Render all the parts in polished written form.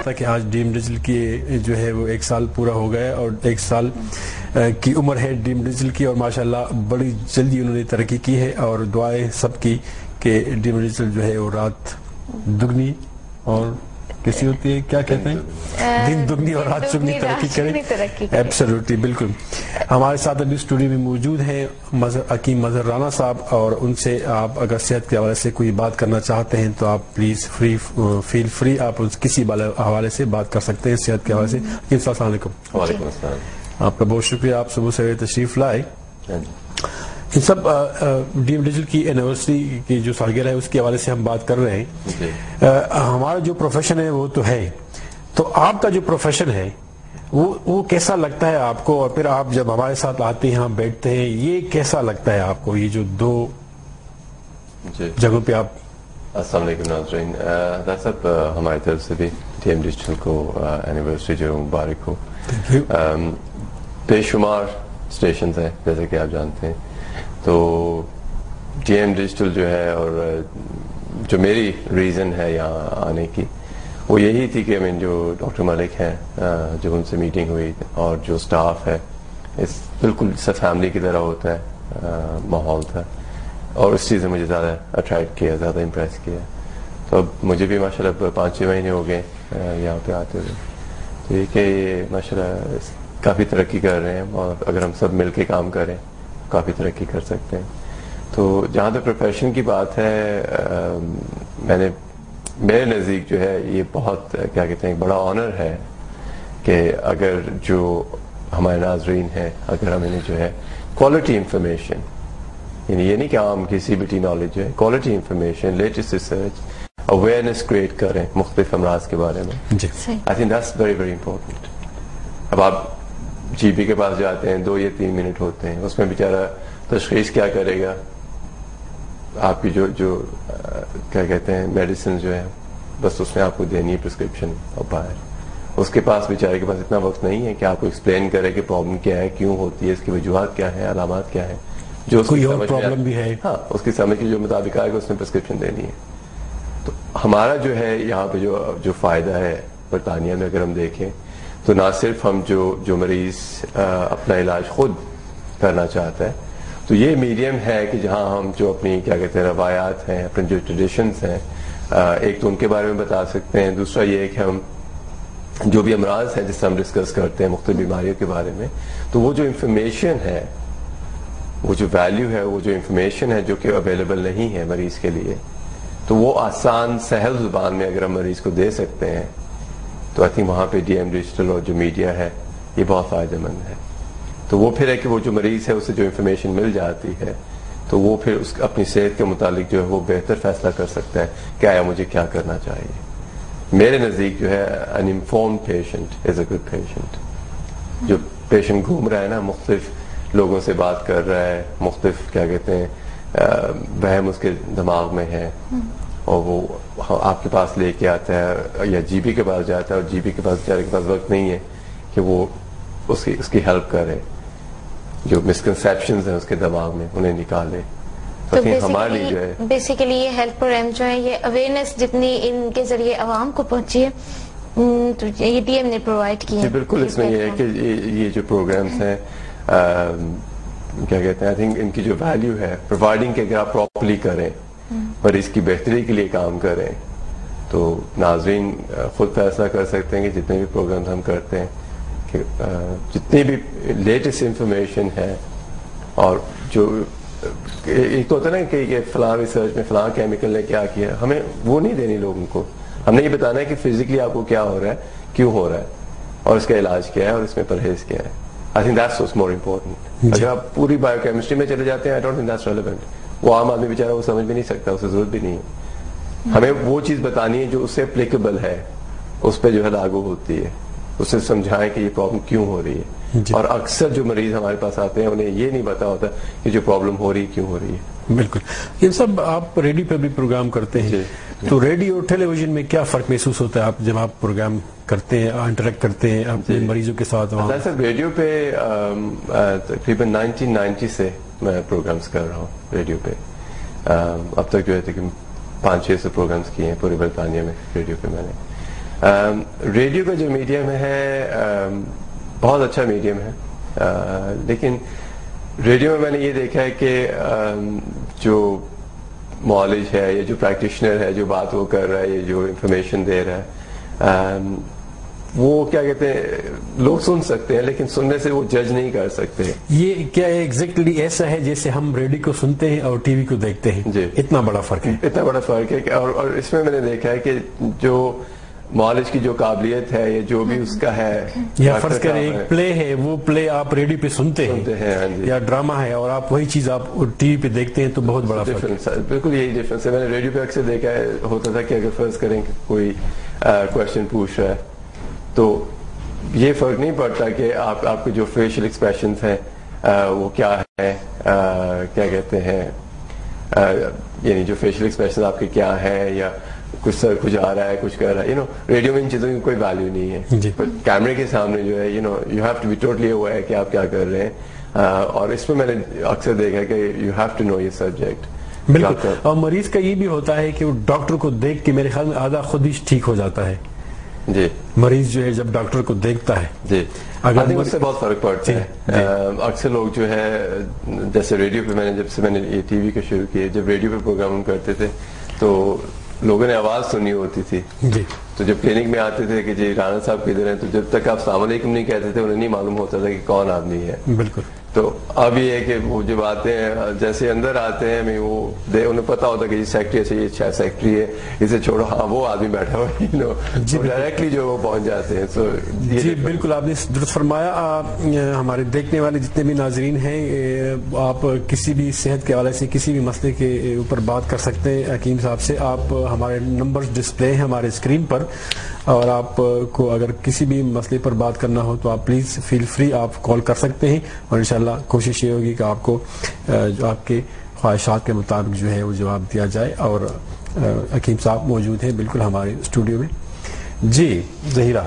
تاکہ آج dam digital کی جو ہے وہ 1 سال پورا ہو گیا اور 1 سال کی عمر ہے ڈیم ڈیجیٹل کی، اور ماشاءاللہ بڑی جلدی انہوں نے ترقی کی ہے، اور دعائیں سب کی کہ ڈیم ڈیجیٹل جو ہے وہ رات دگنی اور کیسی ہوتی ہے، کیا کہتے ہیں، دن دگنی اور رات چگنی ترقی کرے. ایبسلیوٹلی، بالکل. ہمارے ساتھ ابھی اسٹوڈیو میں موجود ہیں حکیم مظہر رانا صاحب، اور ان سے آپ اگر صحت کے حوالے سے کوئی بات کرنا چاہتے ہیں تو آپ پلیز فیل فری، آپ کسی حوالے سے بات کر سکتے ہیں صحت کے حوالے سے. حکیم صاحب السلام علیکم. وعلیکم السلام. آپ کا بہت شکریہ، آپ صبح سویرے تشریف لائے. ان سب ڈیم ڈیجیٹل کی اینیورسری کی جو سالگرہ ہے اس کے حوالے سے ہم بات کر رہے ہیں. ہمارا جو پروفیشن ہے وہ تو ہے، تو آپ کا جو پروفیشن ہے وہ کیسا لگتا ہے آپ کو، اور پھر آپ جب ہمارے ساتھ آتے ہیں، یہاں بیٹھتے ہیں، یہ کیسا لگتا ہے آپ کو، یہ جو دو جگہوں پہ آپ. السلام علیکم ناظرین. صاحب ہماری طرف سے بھی ڈی ایم ڈیجیٹل کو اینیورسری جو مبارک ہو. بے شمار اسٹیشنز ہیں جیسے کہ آپ جانتے ہیں، تو ڈی ایم ڈیجیٹل جو ہے، اور جو میری ریزن ہے یہاں آنے کی وہ یہی تھی کہ جو ڈاکٹر ملک ہیں، جب ان سے میٹنگ ہوئی اور جو سٹاف ہے بالکل سے فیملی کی طرح ہوتا ہے ماحول تھا، اور اس چیز نے مجھے زیادہ اٹریکٹ کیا، زیادہ امپریس کیا. تو اب مجھے بھی ماشاءاللہ 5-6 مہینے ہو گئے یہاں پہ آتے ہوئے. تو یہ کہ یہ ماشاءاللہ کافی ترقی کر رہے ہیں، اور اگر ہم سب مل کے کام کریں کافی ترقی کر سکتے ہیں. تو جہاں تک پروفیشن کی بات ہے، میرے نزدیک جو ہے یہ بہت کیا کہتے ہیں بڑا آنر ہے کہ اگر جو ہمارے ناظرین ہیں، اگر ہم انہیں جو ہے کوالٹی انفارمیشن، یعنی یہ نہیں کہ عام کسی بھی ٹی نالج ہے، quality information, latest research, awareness create کریں مختلف امراض کے بارے میں. I think that's very very important. اب آپ جی پی کے پاس جاتے ہیں، 2 یا 3 منٹ ہوتے ہیں، اس میں بیچارہ تشخیص کیا کرے گا، آپ کی جو کیا کہتے ہیں میڈیسن جو ہے بس اس میں آپ کو دینی ہے پرسکرپشن اور باہر. اس کے پاس بیچارے کے پاس اتنا وقت نہیں ہے کہ آپ کو ایکسپلین کرے کہ پرابلم کیا ہے، کیوں ہوتی ہے، اس کی وجوہات کیا ہیں، علامات کیا ہیں، جو کوئی اور پرابلم بھی ہے، ہاں اس کی سمجھ کی جو مطابق آئے گا اس نے پرسکرپشن دینی ہے. تو ہمارا جو ہے یہاں پہ جو فائدہ ہے برطانیہ میں اگر ہم دیکھیں تو نہ صرف ہم جو مریض اپنا علاج خود کرنا چاہتا ہے، تو یہ میڈیم ہے کہ جہاں ہم جو اپنی کیا کہتے ہیں روایات ہیں، اپنے جو ٹریڈیشنز ہیں، ایک تو ان کے بارے میں بتا سکتے ہیں. دوسرا یہ ہے کہ ہم جو بھی امراض ہیں جس سے ہم ڈسکس کرتے ہیں مختلف بیماریوں کے بارے میں، تو وہ جو انفارمیشن ہے، وہ جو ویلیو ہے، وہ جو انفارمیشن ہے جو کہ اویلیبل نہیں ہے مریض کے لیے، تو وہ آسان سہل زبان میں اگر ہم مریض کو دے سکتے ہیں تو آئی تھنک وہاں پہ ڈی ایم ڈیجیٹل اور جو میڈیا ہے یہ بہت فائدہ مند ہے. تو وہ پھر ہے کہ وہ جو مریض ہے اسے جو انفارمیشن مل جاتی ہے تو وہ پھر اس اپنی صحت کے متعلق جو ہے وہ بہتر فیصلہ کر سکتا ہے کہ آیا مجھے کیا کرنا چاہیے. میرے نزدیک جو ہے an informed patient is a good patient. جو پیشنٹ گھوم رہا ہے نا، مختلف لوگوں سے بات کر رہا ہے، مختلف کیا کہتے ہیں وہم اس کے دماغ میں ہے، اور وہ آپ کے پاس لے کے آتا ہے یا جی پی کے پاس جاتا ہے، اور جی پی کے پاس بیچارے کے پاس وقت نہیں ہے کہ وہ اس کی ہیلپ کرے، جو مسکنسیپشنز ہیں اس کے دماغ میں انہیں نکالے. تو ہمارے لیے جو ہے بیسیکلی یہ ہیلتھ پروگرام جو ہے یہ اویئرنیس جتنی ان کے ذریعے عوام کو پہنچی ہے تو یہ ڈی ایم نے پرووائڈ کی ہے. بالکل. اس میں یہ ہے کہ یہ جو پروگرامز ہیں کیا کہتے ہیں آئی تھنک ان کی جو ویلیو ہے پرووائڈنگ کہ اگر آپ پراپرلی کریں اور اس کی بہتری کے لیے کام کریں تو ناظرین خود فیصلہ کر سکتے ہیں کہ جتنے بھی پروگرامز ہم کرتے ہیں کہ جتنی بھی لیٹسٹ انفارمیشن ہے، اور جو ایک تو ہوتا ہے نا کہ یہ فلاں ریسرچ میں فلاں کیمیکل نے کیا کیا، ہمیں وہ نہیں دینی لوگوں کو. ہم نے یہ بتانا ہے کہ فزیکلی آپ کو کیا ہو رہا ہے، کیوں ہو رہا ہے، اور اس کا علاج کیا ہے، اور اس میں پرہیز کیا ہے. I think that's what's more important. اگر آپ پوری بایو کیمسٹری میں چلے جاتے ہیں I don't think that's relevant. وہ عام آدمی بیچارہ وہ سمجھ بھی نہیں سکتا، اسے ضرورت بھی نہیں ہے. ہمیں وہ چیز بتانی ہے جو اس سے اپلیکیبل ہے، اس پہ جو ہے لاگو ہوتی ہے، اسے سمجھائیں کہ یہ پرابلم کیوں ہو رہی ہے. اور اکثر جو مریض ہمارے پاس آتے ہیں انہیں یہ نہیں پتا ہوتا کہ جو پرابلم ہو رہی ہے کیوں ہو رہی ہے. بالکل. یہ سب آپ ریڈیو پہ بھی پروگرام کرتے ہیں، تو ریڈیو اور ٹیلی ویژن میں کیا فرق محسوس ہوتا ہے آپ جب آپ پروگرام کرتے ہیں، انٹریکٹ کرتے ہیں اپنے مریضوں کے ساتھ؟ سر ریڈیو پہ تقریباً 1990 سے میں پروگرامز کر رہا ہوں ریڈیو پہ. اب تک جو ہے کہ 5-6 سے پروگرامز کیے ہیں پوری برطانیہ میں ریڈیو پہ میں نے. ریڈیو کا جو میڈیم ہے بہت اچھا میڈیم ہے, لیکن ریڈیو میں نے یہ دیکھا ہے کہ جو معالج ہے یا جو پریکٹیشنر ہے, جو بات وہ کر رہا ہے یا جو انفارمیشن دے رہا ہے, وہ کیا کہتے ہیں, لوگ سن سکتے ہیں لیکن سننے سے وہ جج نہیں کر سکتے. یہ کیا ایگزیکٹلی ایسا ہے جیسے ہم ریڈیو کو سنتے ہیں اور ٹی وی کو دیکھتے ہیں؟ جی, اتنا بڑا فرق ہے. اتنا بڑا فرق ہے. اور اس میں نے دیکھا ہے کہ جو معالج کی جو قابلیت ہے یا جو بھی اس کا ہے, یا فرض کریں ایک پلے ہے, وہ پلے آپ ریڈیو پہ سنتے ہیں یا ڈرامہ ہے, اور آپ وہی چیز آپ ٹی وی پہ دیکھتے ہیں, تو بہت بڑا فرق ہے. بالکل یہی ڈفرنس ہے. میں نے ریڈیو پہ اکثر دیکھا ہے, ہوتا تھا کہ اگر فرض کریں کہ کوئی کوشچن پوچھ رہا ہے تو یہ فرق نہیں پڑتا کہ آپ کے جو فیشل ایکسپریشنز ہیں وہ کیا ہے, کیا کہتے ہیں, یعنی جو فیشل ایکسپریشن آپ کے کیا ہے, یا کچھ سر کچھ آ رہا ہے, کچھ کر رہا ہے, ریڈیو میں ان چیزوں کی کوئی ویلیو نہیں ہے. کیمرے کے سامنے جو ہے you have to be totally aware کہ آپ کیا کر رہے ہیں, اور اس میں میں نے اکثر دیکھا کہ یو ہیو ٹو نو یہ سبجیکٹ. بالکل. اور مریض کا یہ بھی ہوتا ہے کہ وہ ڈاکٹر کو دیکھ کے میرے خیال میں آدھا خود ہی ٹھیک ہو جاتا ہے. جی, مریض جو ہے جب ڈاکٹر کو دیکھتا ہے, جی, اگر اس سے بہت فرق پڑتا ہے. اکثر لوگ جو ہے جیسے ریڈیو پہ جب سے میں نے یہ ٹی وی کا شروع کیا, جب ریڈیو پہ پروگرام کرتے تھے تو لوگوں نے آواز سنی ہوتی تھی. جی, تو جب کلینک میں آتے تھے کہ جی رانا صاحب کدھر ہیں, تو جب تک آپ السلام علیکم نہیں کہتے تھے انہیں نہیں معلوم ہوتا تھا کہ کون آدمی ہے. بالکل. تو اب یہ ہے کہ وہ جب آتے ہیں, جیسے اندر آتے ہیں, وہ انہیں پتا ہوتا کہ یہ سیکٹری ہے, یہ اچھا سیکٹری ہے, اسے چھوڑو, ہاں وہ آدمی بیٹھا ہوا ہے, ڈائریکٹلی جو وہ پہنچ جاتے ہیں. جی بالکل, آپ نے درست فرمایا. ہمارے دیکھنے والے جتنے بھی ناظرین ہیں, آپ کسی بھی صحت کے حوالے سے کسی بھی مسئلے کے اوپر بات کر سکتے ہیں حکیم صاحب سے. آپ ہمارے نمبرز ڈسپلے ہیں ہمارے اسکرین پر, اور آپ کو اگر کسی بھی مسئلے پر بات کرنا ہو تو آپ پلیز فیل فری, آپ کال کر سکتے ہیں, اور انشاءاللہ کوشش یہ ہوگی کہ آپ کو جو آپ کے خواہشات کے مطابق جو ہے وہ جواب دیا جائے. اور حکیم صاحب موجود ہیں بالکل ہمارے اسٹوڈیو میں. جی ظہیرہ,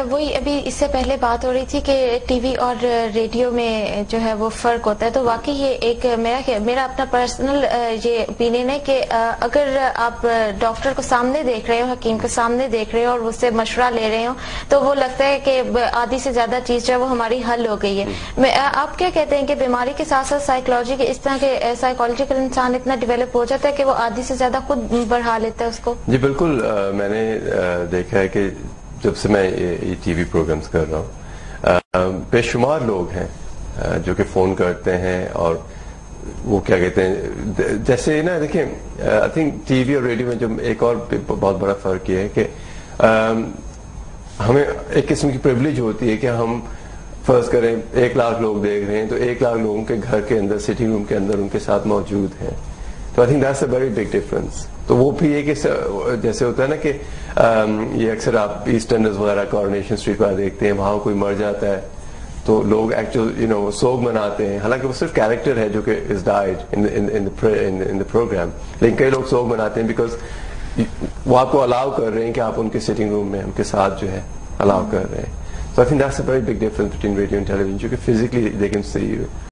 وہی ابھی اس سے پہلے بات ہو رہی تھی کہ ٹی وی اور ریڈیو میں جو ہے وہ فرق ہوتا ہے. تو واقعی یہ ایک میرا اپنا پرسنل یہ اوپینین ہے کہ اگر آپ ڈاکٹر کو سامنے دیکھ رہے ہو, حکیم کو سامنے دیکھ رہے ہو, اور اس سے مشورہ لے رہے ہو, تو وہ لگتا ہے کہ آدھی سے زیادہ چیز جو ہے وہ ہماری حل ہو گئی ہے. آپ کیا کہتے ہیں کہ بیماری کے ساتھ ساتھ سائیکولوجی کے اس طرح کے سائیکولوجیکل انسان اتنا ڈیولپ ہو جاتا ہے کہ وہ آدھی سے زیادہ خود بڑھا لیتا ہے اس کو؟ جی بالکل. میں نے دیکھا ہے کہ جب سے میں یہ ٹی وی پروگرامز کر رہا ہوں, بے شمار لوگ ہیں جو کہ فون کرتے ہیں, اور وہ کیا کہتے ہیں, جیسے نا دیکھیں, آئی تھنک ٹی وی اور ریڈیو میں جو ایک اور بہت بڑا فرق یہ ہے کہ ہمیں ایک قسم کی پریولیج ہوتی ہے کہ ہم فرض کریں 1 لاکھ لوگ دیکھ رہے ہیں, تو 1 لاکھ لوگوں کے گھر کے اندر, سٹنگ روم کے اندر ان کے ساتھ موجود ہیں. تو I think that's a very big difference. تو وہ بھی یہ کہ جیسے ہوتا ہے نا کہ یہ اکثر آپ ایسٹ اینڈرز وغیرہ کورونیشن اسٹریٹ پر دیکھتے ہیں, وہاں کوئی مر جاتا ہے تو لوگ ایکچوئل سوگ مناتے ہیں, حالانکہ وہ صرف کیریکٹر ہے جو کہ از ڈائڈ ان دا پروگرام, لیکن کئی لوگ سوگ مناتے ہیں بیکاز وہ آپ کو الاؤ کر رہے ہیں کہ آپ ان کے سٹنگ روم میں ان کے ساتھ جو ہے الاؤ کر رہے ہیں. So I think that's a very big difference between radio and television. You can physically, they can see you.